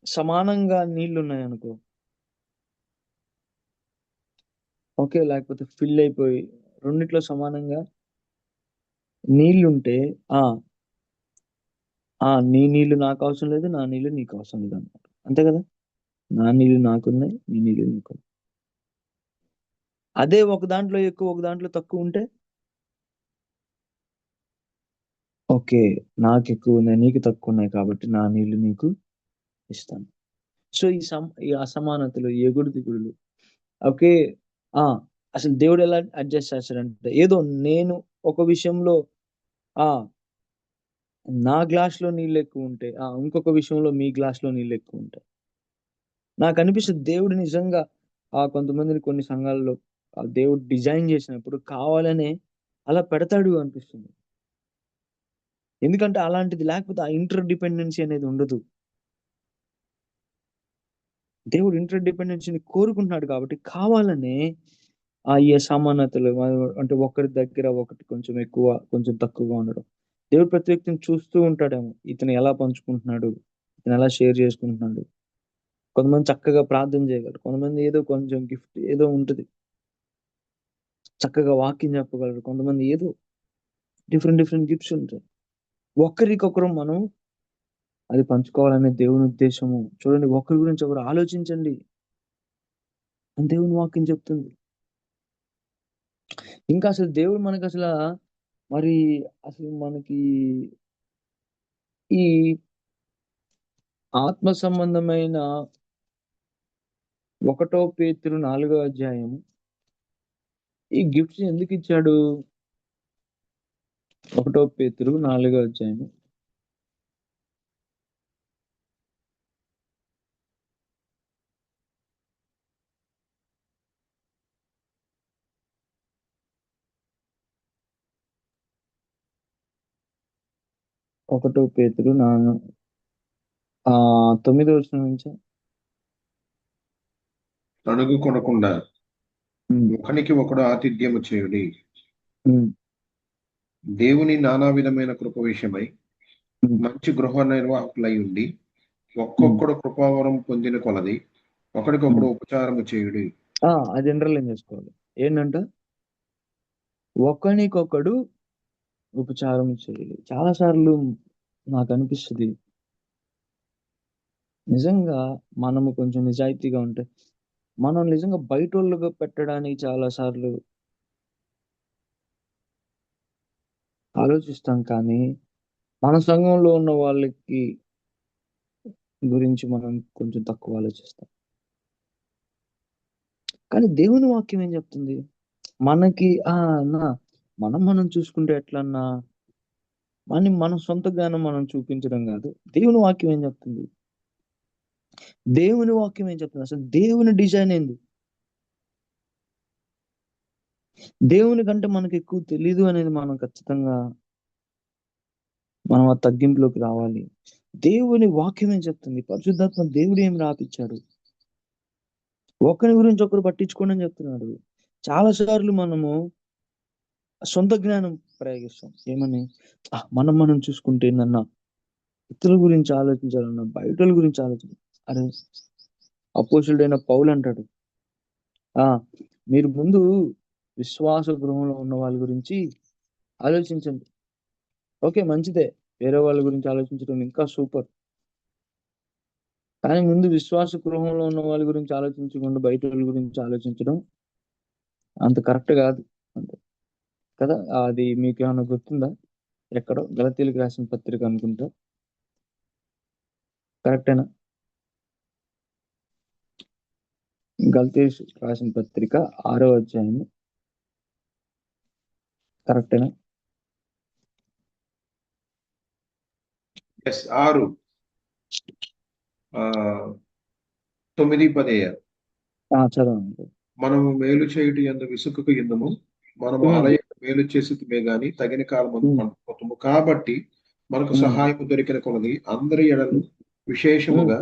సమానంగా నీళ్లున్నాయి అనుకో, ఓకే. లేకపోతే ఫిల్ అయిపోయి రెండిట్లో సమానంగా నీళ్లుంటే నీ నీళ్లు నాకు అవసరం లేదు, నా నీళ్లు నీకు అవసరం లేదు అన్నమాట. అంతే కదా? నా నీళ్లు నాకున్నాయి, నీ నీళ్లు నీకు. అదే ఒక దాంట్లో ఎక్కువ ఒక దాంట్లో తక్కువ ఉంటే, ఓకే, నాకు ఎక్కువ ఉన్నాయి, నీకు తక్కువ ఉన్నాయి కాబట్టి నా నీళ్లు నీకు ఇస్తాను. సో ఈ అసమానతలు, ఎగుడు దిగుడులు, ఓకే. అసలు దేవుడు ఎలా అడ్జస్ట్ చేస్తాడంటే, ఏదో నేను ఒక విషయంలో నా గ్లాస్లో నీళ్ళు ఎక్కువ ఉంటే, ఇంకొక విషయంలో మీ గ్లాస్లో నీళ్ళు ఎక్కువ ఉంటాయి. నాకు అనిపిస్తుంది దేవుడు నిజంగా కొంతమందిని కొన్ని సంఘాల్లో దేవుడు డిజైన్ చేసినప్పుడు కావాలనే అలా పెడతాడు అనిపిస్తుంది. ఎందుకంటే అలాంటిది లేకపోతే ఆ ఇంటర్ డిపెండెన్సీ అనేది ఉండదు. దేవుడు ఇంటర్ డిపెండెన్సీని కోరుకుంటున్నాడు కాబట్టి కావాలనే ఈ అసమానతలు, అంటే ఒకరి దగ్గర ఒకటి కొంచెం ఎక్కువ కొంచెం తక్కువగా ఉండడం. దేవుడు ప్రతి వ్యక్తిని చూస్తూ ఉంటాడేమో, ఇతను ఎలా పంచుకుంటున్నాడు, ఇతను ఎలా షేర్ చేసుకుంటున్నాడు. కొంతమంది చక్కగా ప్రార్థన చేయగలరు, కొంతమంది ఏదో కొంచెం గిఫ్ట్ ఏదో ఉంటుంది, చక్కగా వాక్యం చెప్పగలరు, కొంతమంది ఏదో డిఫరెంట్ గిఫ్ట్స్ ఉంటాయి. ఒకరికొకరు మనం అది పంచుకోవాలనే దేవుని ఉద్దేశము. చూడండి, ఒకరి గురించి ఒకరు ఆలోచించండి అని దేవుని వాక్యం చెప్తుంది. ఇంకా అసలు దేవుడు మనకి మరి అసలు మనకి ఈ ఆత్మ సంబంధమైన 1 పేతురు 4వ అధ్యాయం ఈ గిఫ్ట్స్ ఎందుకు ఇచ్చాడు? 1 పేతురు 4వ అధ్యాయం 1 పేతురు 9వ వచనం నుంచి. తణుగు కొనకుండా ఒకనికి ఒకడు ఆతిథ్యము చేయుడి. దేవుని నానా విధమైన కృప విషయమై మంచి గృహ నిర్వాహకులై ఉండి ఒక్కొక్కడు కృపావరం పొందిన కొలది ఒకడికొకడు ఉపచారము చేయుడి. అది అండర్లైన్ చేసుకోవాలి. ఏంటంట? ఒకనికొకడు ఉపచారం చేయాలి. చాలా సార్లు నాకు అనిపిస్తుంది, నిజంగా మనము కొంచెం నిజాయితీగా ఉంటే మనం నిజంగా బయటోళ్ళుగా పెట్టడానికి చాలా సార్లు ఆలోచిస్తాం, కానీ మన సంఘంలో ఉన్న వాళ్ళకి గురించి మనం కొంచెం తక్కువ ఆలోచిస్తాం. కానీ దేవుని వాక్యం ఏం చెప్తుంది? మనకి మనం చూసుకుంటే ఎట్లన్నా మన సొంత జ్ఞానం మనం చూపించడం కాదు. దేవుని వాక్యం ఏం చెప్తుంది? దేవుని వాక్యం ఏం చెప్తుంది? అసలు దేవుని డిజైన్ ఏంది? దేవుని కంటే మనకు ఎక్కువ తెలీదు అనేది మనం ఖచ్చితంగా మనం ఆ తగ్గింపులోకి రావాలి. దేవుని వాక్యం ఏం చెప్తుంది? పరిశుద్ధాత్మ దేవుడు ఏం రాపిచ్చాడు? ఒకరి గురించి ఒకరు పట్టించుకోండి అని చెప్తున్నాడు. చాలా సార్లు మనము సొంత జ్ఞానం ప్రయోగిస్తాం. ఏమని? మనం చూసుకుంటే ఏందన్నా, ఇతరుల గురించి ఆలోచించాలన్నా, బయటల గురించి అరే, అపోస్తులుడైన పౌలు అంటాడు, మీరు ముందు విశ్వాస గృహంలో ఉన్న వాళ్ళ గురించి ఆలోచించండి. ఓకే, మంచిదే, వేరే వాళ్ళ గురించి ఆలోచించడం ఇంకా సూపర్. కానీ ముందు విశ్వాస గృహంలో ఉన్న వాళ్ళ గురించి ఆలోచించకుండా బయట వాళ్ళ గురించి ఆలోచించడం అంత కరెక్ట్ కాదు అంతే కదా. అది మీకు ఏమైనా గుర్తుందా? ఎక్కడో గలతీయులకు రాసిన పత్రిక అనుకుంటా, కరెక్టేనా? గలతీయులకు రాసిన పత్రిక 6వ అధ్యాయం, కరెక్టేనా? 6 9-10 చదవండి. మనము మేలు చేయుట యందు విసుకకు యుందుము, మనము ఆలయ మేలు చేసిమే గాని తగిన కాలమందు పండుకోతుము. కాబట్టి మనకు సహాయము దొరికిన కొలది అందరి ఎడలు, విశేషముగా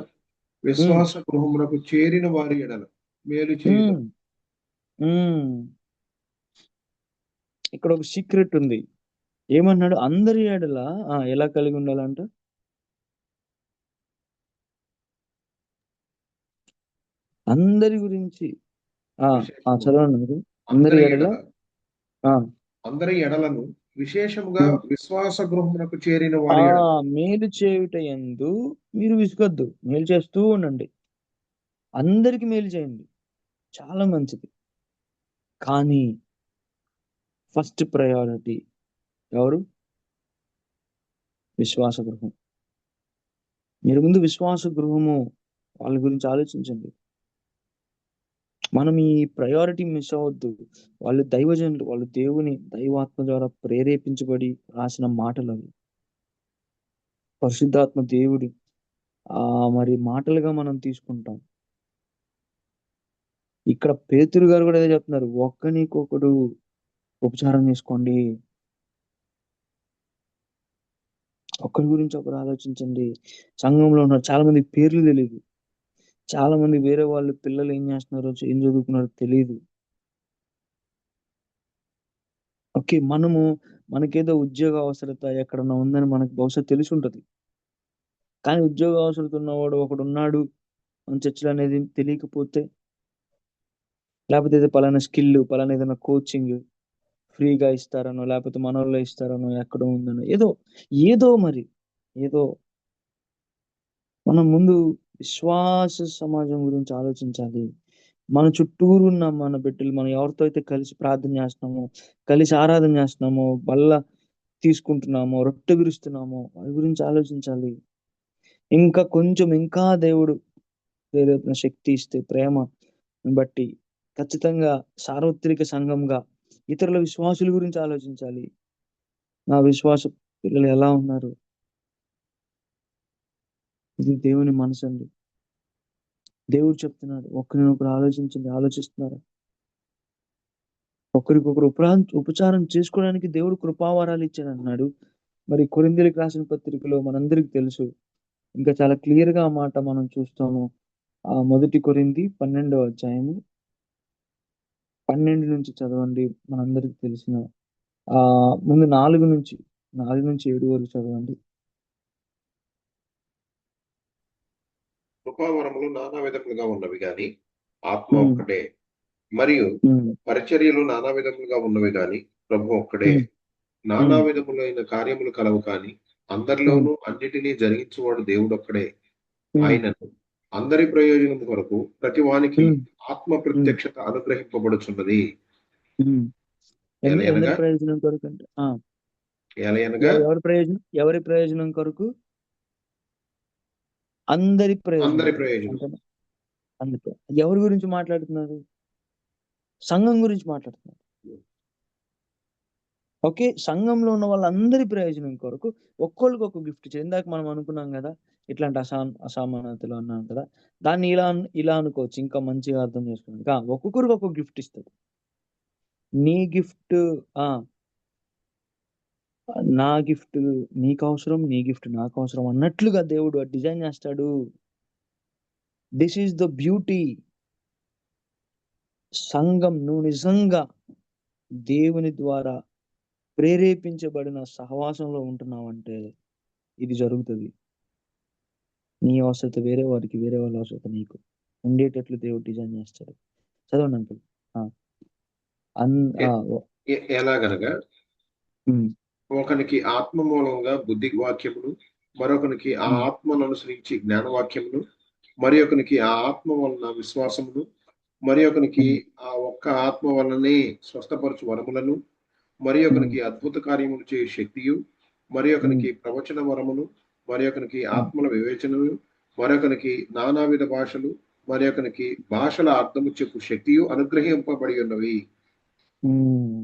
విశ్వాస గృహమునకు చేరిన వారి ఎడలు మేలు చేయుట. ఇక్కడ ఒక సీక్రెట్ ఉంది. ఏమన్నాడు? అందరి ఎడల ఎలా కలిగి ఉండాలంట? అందరి గురించి చదవండి మీరు. అందరి ఎడలను విశేషముగా విశ్వాస గృహమునకు చేరిన వారి మేలు చేయుట యందు మీరు విసుగొద్దు, మేలు చేస్తూ ఉండండి, అందరికి మేలు చేయండి, చాలా మంచిది. కానీ ఫస్ట్ ప్రయారిటీ ఎవరు? విశ్వాస గృహం. మీరు ముందు విశ్వాస గృహము వాళ్ళ గురించి ఆలోచించండి. మనం ఈ ప్రయారిటీ మిస్ అవ్వద్దు. వాళ్ళు దైవజనులు, వాళ్ళు దేవుని దైవాత్మ ద్వారా ప్రేరేపించబడి రాసిన మాటలు అవి. పరిశుద్ధాత్మ దేవుడి మరి మాటలుగా మనం తీసుకుంటాం. ఇక్కడ పేతురు గారు కూడా అదే చెప్తున్నారు, ఒక్కనికొకడు ఉపచారం చేసుకోండి, ఒకరి గురించి ఒకరు ఆలోచించండి. సంఘంలో ఉన్న చాలా మంది పేర్లు తెలియదు, చాలా మంది వేరే వాళ్ళు పిల్లలు ఏం చేస్తున్నారో ఏం చదువుకున్నారో తెలియదు. ఓకే, మనకేదో ఉద్యోగ అవసరత ఎక్కడన్నా ఉందని మనకు బహుశా తెలిసి ఉంటది. కానీ ఉద్యోగ అవసరత ఉన్నవాడు ఒకడు ఉన్నాడు మన చర్చలు అనేది తెలియకపోతే, లేకపోతే ఏదో పలానా స్కిల్, పలానా ఏదైనా కోచింగ్ ఫ్రీగా ఇస్తారనో, లేకపోతే మనోళ్ళు ఇస్తారనో, ఎక్కడో ఉందనో, ఏదో మరి ఏదో. మనం ముందు విశ్వాస సమాజం గురించి ఆలోచించాలి. మన చుట్టూరు ఉన్న మన బిడ్డలు, మనం ఎవరితో అయితే కలిసి ప్రార్థన చేస్తున్నామో, కలిసి ఆరాధన చేస్తున్నామో, బల్ల తీసుకుంటున్నామో, రొట్టె విరుస్తున్నామో, వారి గురించి ఆలోచించాలి. ఇంకా దేవుడు ప్రేరేపణ శక్తి ఇస్తే, ప్రేమ బట్టి ఖచ్చితంగా సార్వత్రిక సంఘంగా ఇతరుల విశ్వాసుల గురించి ఆలోచించాలి. నా విశ్వాస పిల్లలు ఎలా ఉన్నారు? ఇది దేవుని మనసు అండి. దేవుడు చెప్తున్నాడు, ఒకరినొకరు ఆలోచించండి. ఆలోచిస్తున్నారా? ఒకరికొకరు ఉపచారం చేసుకోవడానికి దేవుడు కృపావరాలు ఇచ్చాడు అన్నాడు. మరి కొరింథీయులకు రాసిన పత్రికలో మనందరికి తెలుసు, ఇంకా చాలా క్లియర్ గా ఆ మాట మనం చూస్తాము. మొదటి కొరింథీ 12వ అధ్యాయము 12 నుంచి చదవండి. మనందరికి తెలిసిన ముందు 4 నుంచి 7 వరకు చదవండి. కృపావరములు నానా విధములుగా ఉన్నవి గాని ఆత్మ ఒక్కటే, మరియు పరిచర్యలు నానా విధములుగా ఉన్నవి గాని ప్రభు ఒక్కడే. నానా విధములైన కార్యములు కలవు కానీ అందరిలోనూ అన్నిటినీ జరిగించువాడు దేవుడు ఒక్కడే. ఆయనను అందరి ప్రయోజనం కొరకు ప్రతి వానికి ఆత్మ ప్రత్యక్షత అనుగ్రహింపబడుచున్నది. ప్రయోజనం కొరకు అంటే ఎవరి ప్రయోజనం కొరకు? అందరి ప్రయోజనం. అందుకే ఎవరి గురించి మాట్లాడుతున్నారు? సంఘం గురించి మాట్లాడుతున్నారు. ఓకే. సంఘంలో ఉన్న వాళ్ళందరి ప్రయోజనం కొరకు ఒక్కోళ్ళకి ఒక గిఫ్ట్ ఇచ్చాడు. ఇందాక మనం అనుకున్నాం గదా! ఇట్లాంటి అసమానతలు అన్నాం కదా! దాన్ని ఇలా అనుకోవచ్చు. ఇంకా మంచిగా అర్థం చేసుకోవడానికి. ఒక్కొక్కరికి ఒక్కొక్క గిఫ్ట్ ఇస్తాడు. నీ గిఫ్ట్ ఆ! నా గిఫ్ట్ నీకవసరం, నీ గిఫ్ట్ నాకవసరం అన్నట్లుగా దేవుడు డిజైన్ చేస్తాడు. This is the beauty. సంఘం నువ్వు నిజంగా దేవుని ద్వారా ప్రేరేపించబడిన సహవాసంలో ఉంటున్నావంటే ఇది జరుగుతది. నీ అవసరత వేరే వారికి, వేరే వాళ్ళ అవసరత నీకు ఉండేటట్లు దేవుడు డిజైన్ చేస్తాడు. చదవండి అంకుల్. ఆ! అన్ ఆ! ఓ ఎలాగనగా హ్మ్. ఒకనికి ఆత్మ మూలంగా బుద్ధి వాక్యములు, మరొకనికి ఆ హ్మ్. ఆత్మను అనుసరించి జ్ఞానవాక్యములు, మరి ఒకనికి ఆ ఆత్మ వలన విశ్వాసములు, మరి ఒకనికి హ్మ్. ఆ ఒక్క ఆత్మ వలనే స్వస్థపరచు వరములను, మరి హ్మ్. ఒకనికి అద్భుత కార్యములు చేయు శక్తియు, మరి హ్మ్. ఒకనికి ప్రవచన వరములు, మరి ఒకనికి హ్మ్. ఆత్మల వివేచనలు, మరొకనికి నానావిధ భాషలు, మరి ఒకనికి భాషల అర్థము చెప్పు శక్తియు అనుగ్రహింపబడి ఉన్నవి. హ్మ్.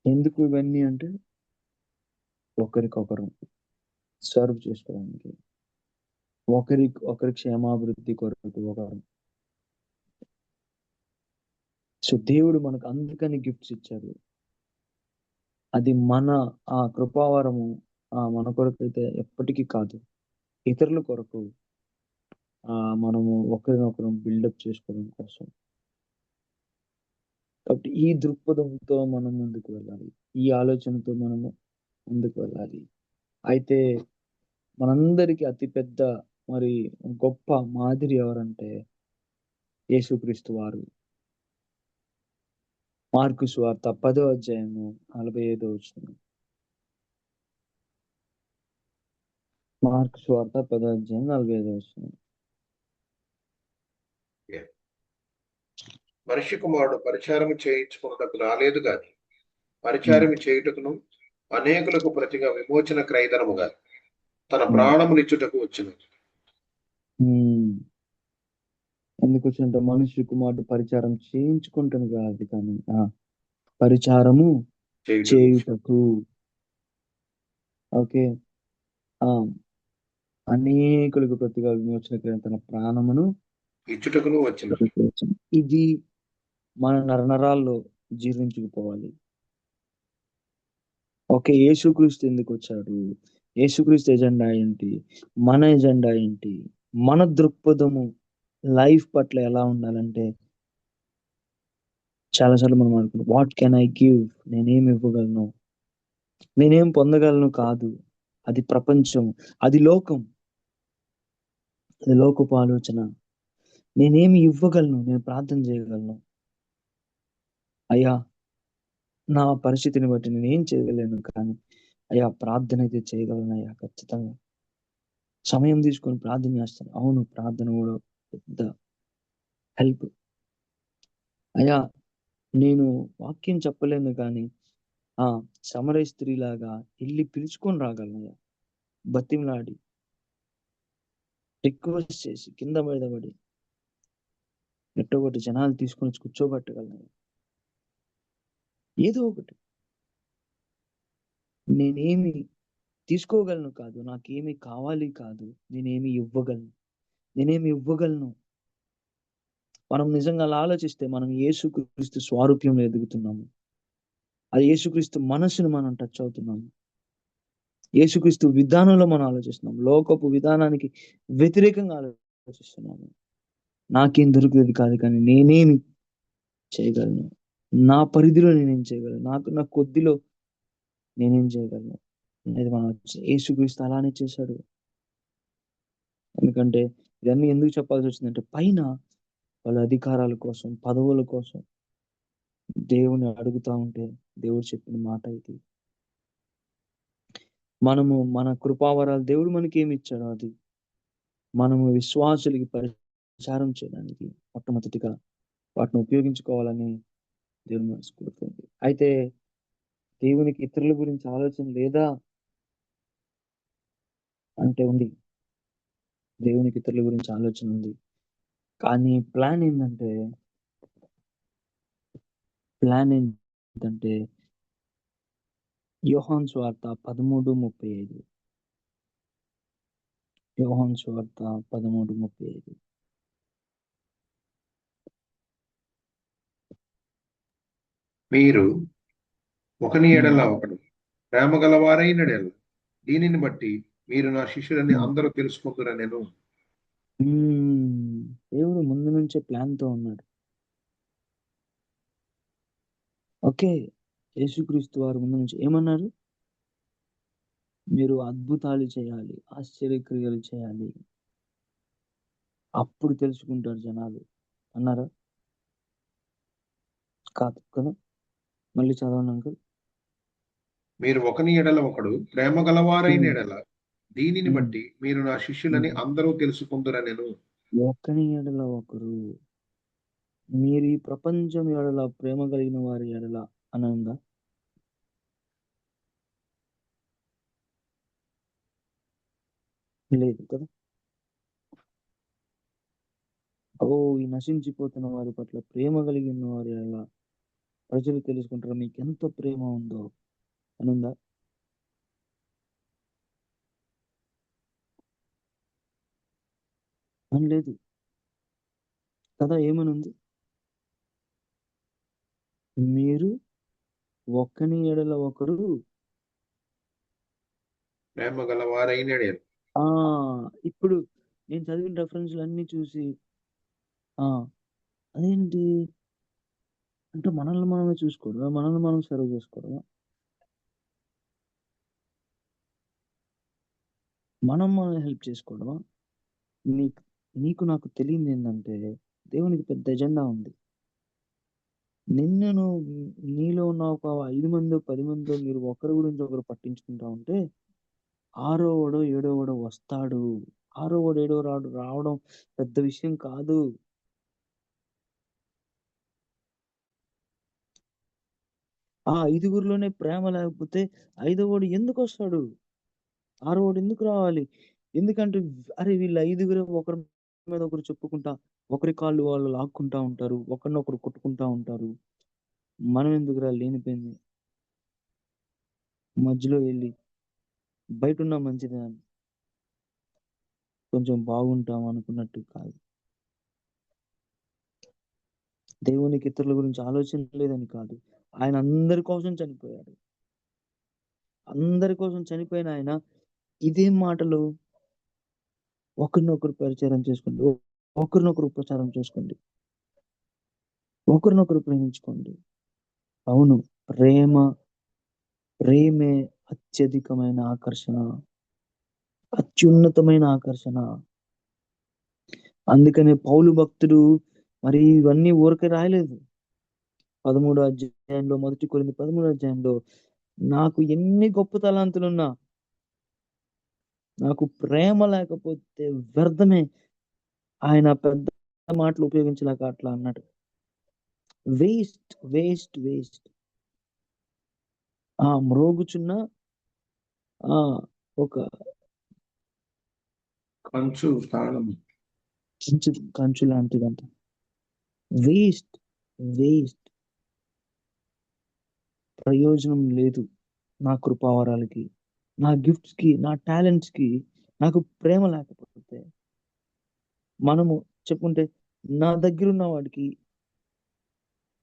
ఎందుకు ఇవన్నీ అంటే ఒకరికొకరు సర్వ్ చేసుకోవడానికి. ఒకరి క్షేమాభివృద్ధి కొరకు ఒకరు. సో, దేవుడు మనకు అందుకని గిఫ్ట్స్ ఇచ్చాడు. అది మన కృపావరము మన కొరకైతే ఎప్పటికీ కాదు. ఇతరుల కొరకు మనము ఒకరినొకరం బిల్డప్ చేసుకోవడం కోసం. కాబట్టి ఈ దృక్పథంతో మనం ముందుకు వెళ్ళాలి. ఈ ఆలోచనతో మనము ముందుకు వెళ్ళాలి. అయితే మనందరికీ అతి పెద్ద మరి గొప్ప మాదిరి ఎవరంటే యేసుక్రీస్తు వారు. మార్కు సువార్త 10వ అధ్యాయము 45వ వచనం. మార్కు సువార్త 10వ అధ్యాయం 45వ వచనం. మనిషి కుమారుడు పరిచారము చేయించుకున్నటకు రాలేదు గాని హ్మ్. పరిచారము చేయుటకును అనేకులకు ప్రతిగా విమోచన క్రయధనముగా తన హ్మ్. ప్రాణములిచ్చుటకు వచ్చును. హ్మ్. ఎందుకొచ్చిందంటే మనుష్య కుమారుడు పరిచారం చేయించుకుంటాను కాదు కానీ పరిచారము చేయుటకు వచ్చును. చేయుటకు. ఓకే. ఆ! అనేకులకు ప్రతిగా విమోచన క్రియ తన ప్రాణమును ఇచ్చుటకును వచ్చిన. ఇచ్చుటకు. ఇది మన నరనరాల్లో జీర్ణించుకుపోవాలి. ఓకే. యేసుక్రీస్తు ఎందుకొచ్చాడు? యేసుక్రీస్తు ఎజెండా ఏంటి? మన ఎజెండా ఏంటి? మన దృక్పథము లైఫ్ పట్ల ఎలా ఉండాలంటే చాలా సార్లు మనం అనుకుంటాం. What can I give? నేనేమి ఇవ్వగలను? నేనేం పొందగలను కాదు. అది ప్రపంచం. అది లోకం. అది లోకపు ఆలోచన. నేనేమి ఇవ్వగలను? నేను ప్రార్థన చేయగలను. అయ్యా! నా పరిస్థితిని బట్టి నేనేం చేయలేను కానీ, అయ్యా! ప్రార్థన అయితే చేయగలనయ్యా ఖచ్చితంగా. సమయం తీసుకొని ప్రార్థన చేస్తాను. అవును. ప్రార్థన గూడా పెద్ద హెల్ప్. అయ్యా! నేను వాక్యం చెప్పలేను కానీ, ఆ! సమరయ స్త్రీలాగా ఎళ్లి పిలుచుకొని రాగలనయ్యా. బతిమిలాడి, రిక్వెస్ట్ చేసి, కింద మీద పడి, ఎట్టోగొట్టి జనాలు తీసుకొనొచ్చి కూర్చోబెట్టగలనయ్యా. ఏదో ఒకటి. నేనేమి తీసుకోగలను కాదు. నాకేమి కావాలి కాదు. నేనేమి ఇవ్వగలను. నేనేమి ఇవ్వగలను. మనం నిజంగా అలా ఆలోచిస్తే మనం యేసుక్రీస్తు స్వారూప్యంలో ఎదుగుతున్నాము. అది యేసుక్రీస్తు మనస్సుని మనం టచ్ అవుతున్నాము. యేసుక్రీస్తు విధానంలో మనం ఆలోచిస్తున్నాం. లోకపు విధానానికి వ్యతిరేకంగా ఆలోచిస్తున్నాము. నాకేం దొరికేది కాదు కానీ నేనేమి చేయగలను? నా పరిధిలో నేనేం చేయగలను? నాకున్న కొద్దిలో నేనేం చేయగలను? అనేది మనం యేసుక్రీస్తు అలానే చేశాడు. ఎందుకంటే ఇవన్నీ ఎందుకు చెప్పాల్సొచ్చిందంటే పైన వాళ్ళ అధికారాల కోసం, పదవుల కోసం దేవుడిని అడుగుతా ఉంటే దేవుడు చెప్పిన మాట ఇది. మనము మన కృపావరాలు దేవుడు మనకేమిచ్చాడో అది మనము విశ్వాసులకి పరిచారం చేయడానికి మొట్టమొదటిగా వాటిని ఉపయోగించుకోవాలని దేవుని మనసు కోరుతుంది. అయితే దేవునికి ఇతరుల గురించి ఆలోచన లేదా అంటే ఉంది. దేవునికి ఇతరుల గురించి ఆలోచన ఉంది. కానీ ప్లాన్ ఏంటంటే ఏంటంటే యోహాను సువార్త 13:35. యోహాను సువార్త 13:35. మీరు ఒకని ఎడల ఒకడు ప్రేమ గలవారైన ఎడల దీనిని బట్టి మీరు నా శిష్యులని అందరూ తెలుసుకుంటున్నా నేను. దేవుడు ముందు నుంచే ప్లాన్ తో ఉన్నాడు. ఓకే, యేసుక్రీస్తు వారు ముందు నుంచి ఏమన్నారు? మీరు అద్భుతాలు చేయాలి, ఆశ్చర్యక్రియలు చేయాలి, అప్పుడు తెలుసుకుంటారు జనాలు అన్నారా? కాదు కదా, మళ్ళీ చదవండి అంకుల్. మీరు ఒకని ఎడల ఒకడు ప్రేమ గలవారైన ఎడల దీనిని బట్టి మీరు నా శిష్యులని అందరూ తెలుసుకుందురా నేను. ఒకని ఎడల ఒకరు, మీరు ఈ ప్రపంచం ఎడల ప్రేమ కలిగిన వారి ఎడల అని ఉందా? లేదు కదా. ఈ నశించిపోతున్న వారి పట్ల ప్రేమ కలిగిన వారి ఎడల ప్రజలు తెలుసుకుంటారు మీకు ఎంత ప్రేమ ఉందో అని ఉందా? అని లేదు కదా. ఏమని ఉంది? మీరు ఒక్కని ఎడల ఒకరు ప్రేమ గలవారైన ఎడల. ఇప్పుడు నేను చదివిన రెఫరెన్స్లు అన్ని చూసి అదేంటి అంటే మనల్ని మనమే చూసుకోవడమా, మనల్ని మనం సర్వ్ చేసుకోవడమా, మనం హెల్ప్ చేసుకోవడమా? నీకు నాకు తెలియదు ఏంటంటే దేవునికి పెద్ద ఎజెండా ఉంది. నిన్ను నీలో ఉన్న ఒక 5 మందో 10 మందో మీరు ఒకరి గురించి ఒకరు పట్టించుకుంటా ఉంటే 6వడో 7వడో వస్తాడు. 6వడు 7వడు రావడం పెద్ద విషయం కాదు. ఆ 5గురిలోనే ప్రేమ లేకపోతే 5వడు ఎందుకు వస్తాడు? 6వడు ఎందుకు రావాలి? ఎందుకంటే అరే వీళ్ళు 5గురు ఒకరి మీద ఒకరు చెప్పుకుంటా, ఒకరి కాళ్ళు వాళ్ళు లాక్కుంటా ఉంటారు, ఒకరినొకరు కొట్టుకుంటా ఉంటారు. మనం ఎందుకురా లేనిపోయింది మధ్యలో వెళ్ళి బయటున్నా మంచిదే అని కొంచెం బాగుంటాం అనుకున్నట్టు కాదు. దేవునికి ఇతరుల గురించి ఆలోచన లేదని కాదు, ఆయన అందరి కోసం చనిపోయాడు. అందరి కోసం చనిపోయిన ఆయన ఇదేం మాటలు? ఒకరినొకరు పరిచయం చేసుకోండి, ఒకరినొకరు ఉపచారం చేసుకోండి, ఒకరినొకరు ప్రేమించుకోండి. అవును, ప్రేమే అత్యధికమైన ఆకర్షణ, అత్యున్నతమైన ఆకర్షణ. అందుకనే పౌలు భక్తుడు మరి ఇవన్నీ ఊరికే రాయలేదు. 13వ అధ్యాయంలో, మొదటి కొరింథీ 13వ అధ్యాయంలో నాకు ఎన్ని గొప్ప తలాంతులున్నా నాకు ప్రేమ లేకపోతే వ్యర్థమే. ఆయన పెద్ద మాటలు ఉపయోగించలేక అట్లా అన్నాడు. Waste waste waste. మ్రోగుచున్న ఒక కంచు లాంటిదంట. వేస్ట్ వేస్ట్, ప్రయోజనం లేదు. నా కృపావరాలకి, నా గిఫ్ట్స్ కి, నా టాలెంట్స్ కి నాకు ప్రేమ లేకపోతే, మనము చెప్పుకుంటే నా దగ్గర ఉన్న వాడికి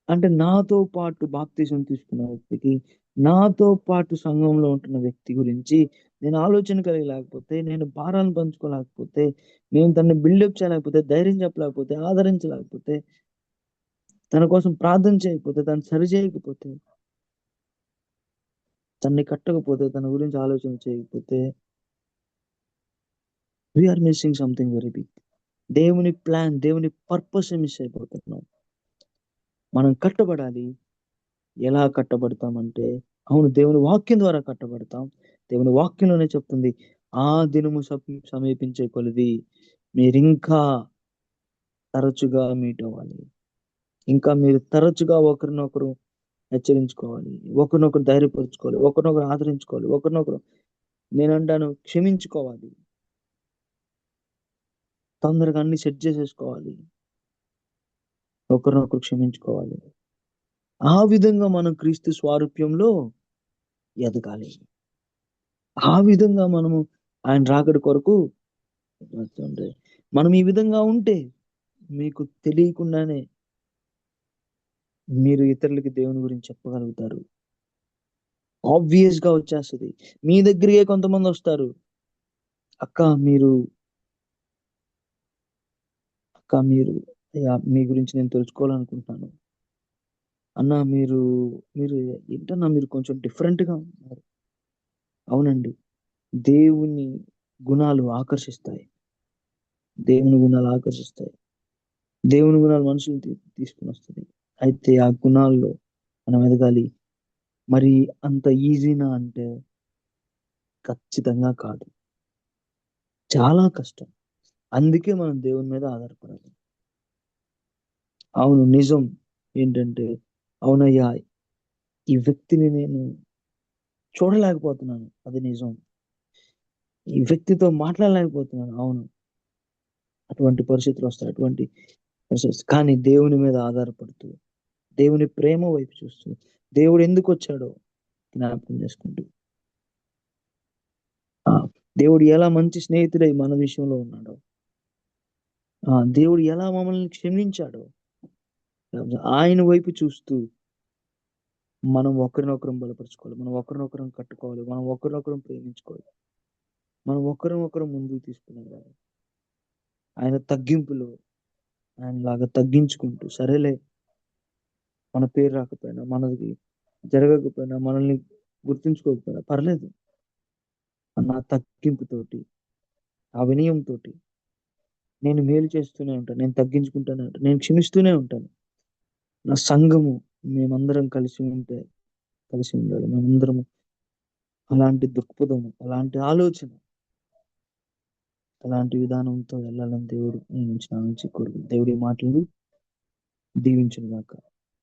అంటే నాతో పాటు బాప్తిసం తీసుకున్న వ్యక్తికి, నాతో పాటు సంఘంలో ఉంటున్న వ్యక్తి గురించి నేను ఆలోచన కలిగి లేకపోతే, నేను భారాలను పంచుకోలేకపోతే, నేను తనని బిల్డప్ చేయలేకపోతే, ధైర్యం చెప్పలేకపోతే, ఆదరించలేకపోతే, తన కోసం ప్రార్థన చేయకపోతే, తను సరి చేయకపోతే, తన్ని కట్టకపోతే, తన గురించి ఆలోచన చేయకపోతే, we are missing something very big. దేవుని ప్లాన్, దేవుని పర్పస్ మిస్ అయిపోతున్నాం. మనం కట్టబడాలి. ఎలా కట్టబడతామంటే, అవును, దేవుని వాక్యం ద్వారా కట్టబడతాం. దేవుని వాక్యంలోనే చెప్తుంది, ఆ దినము సమీపించే కొలది మీరింకా తరచుగా మీట్ అవ్వాలి. ఇంకా మీరు తరచుగా ఒకరినొకరు హెచ్చరించుకోవాలి, ఒకరినొకరు ధైర్యపరుచుకోవాలి, ఒకరినొకరు ఆదరించుకోవాలి, ఒకరినొకరు నేనంటాను క్షమించుకోవాలి, తొందరగా అన్ని సెట్ చేసేసుకోవాలి, ఒకరినొకరు క్షమించుకోవాలి. ఆ విధంగా మనం క్రీస్తు స్వారూప్యంలో ఎదగాలి. ఆ విధంగా మనము ఆయన రాకడ కొరకు మనం ఈ విధంగా ఉంటే మీకు తెలియకుండానే మీరు ఇతరులకి దేవుని గురించి చెప్పగలుగుతారు. ఆబ్వియస్ గా వచ్చేస్తది. మీ దగ్గరికే కొంతమంది వస్తారు. అక్క మీరు అయ్యా మీ గురించి నేను తెలుసుకోవాలనుకుంటున్నాను. అన్నా మీరు మీరు ఏంటన్నా మీరు కొంచెం డిఫరెంట్ గా ఉన్నారు. అవునండి. దేవుని గుణాలు ఆకర్షిస్తాయి. దేవుని గుణాలు ఆకర్షిస్తాయి. దేవుని గుణాలు మనుషుల్ని తీసుకొనొస్తది. అయితే ఆ గుణాల్లో మనం ఎదగాలి. మరి అంత ఈజీనా అంటే ఖచ్చితంగా కాదు. చాలా కష్టం. అందుకే మనం దేవుని మీద ఆధారపడాలి. అవును నిజం ఏంటంటే, అవునయ్యా! ఈ వ్యక్తిని నేను చూడలేకపోతున్నాను. అది నిజం. ఈ వ్యక్తితో మాట్లాడలేకపోతున్నాను. అవును. అటువంటి పరిస్థితులొస్తాయి. అటువంటి పరిస్థితులు కానీ దేవుని మీద ఆధారపడుతూ, దేవుని ప్రేమ వైపు చూస్తూ, దేవుడు ఎందుకొచ్చాడో జ్ఞాపకం చేసుకుంటూ, ఆ! దేవుడు ఎలా మంచి స్నేహితుడై మన విషయంలో ఉన్నాడో, దేవుడు ఎలా మమ్మల్ని క్షమించాడో, ఆయన వైపు చూస్తూ మనం ఒకరినొకరం బలపరుచుకోవాలి. మనం ఒకరినొకరం కట్టుకోవాలి. మనం ఒకరినొకరం ప్రేమించుకోవాలి. మనం ఒకరినొకరం ముందుకు తీసుకునెళ్ళాలి. ఆయన తగ్గింపులో ఆయనలాగా తగ్గించుకుంటూ, సరేలే మన పేరు రాకపోయినా, మనది జరగకపోయినా, మనల్ని గుర్తుంచుకోకపోయినా పర్లేదు. అన్న తగ్గింపుతోటి, ఆ వినయంతోటి నేను మేలు చేస్తూనే ఉంటాను. నేను తగ్గించుకుంటూనే ఉంటాను. నేను క్షమిస్తూనే ఉంటాను. నా సంఘము మేమందరం కలిసి ఉండాలి. మేమందరము అలాంటి దృక్పథము, అలాంటి ఆలోచన, అలాంటి విధానంతో వెళ్ళాలని దేవుడు నా నుంచి కోరుకుంటున్నాను. దేవుడి మాటలు దీవించును గాక.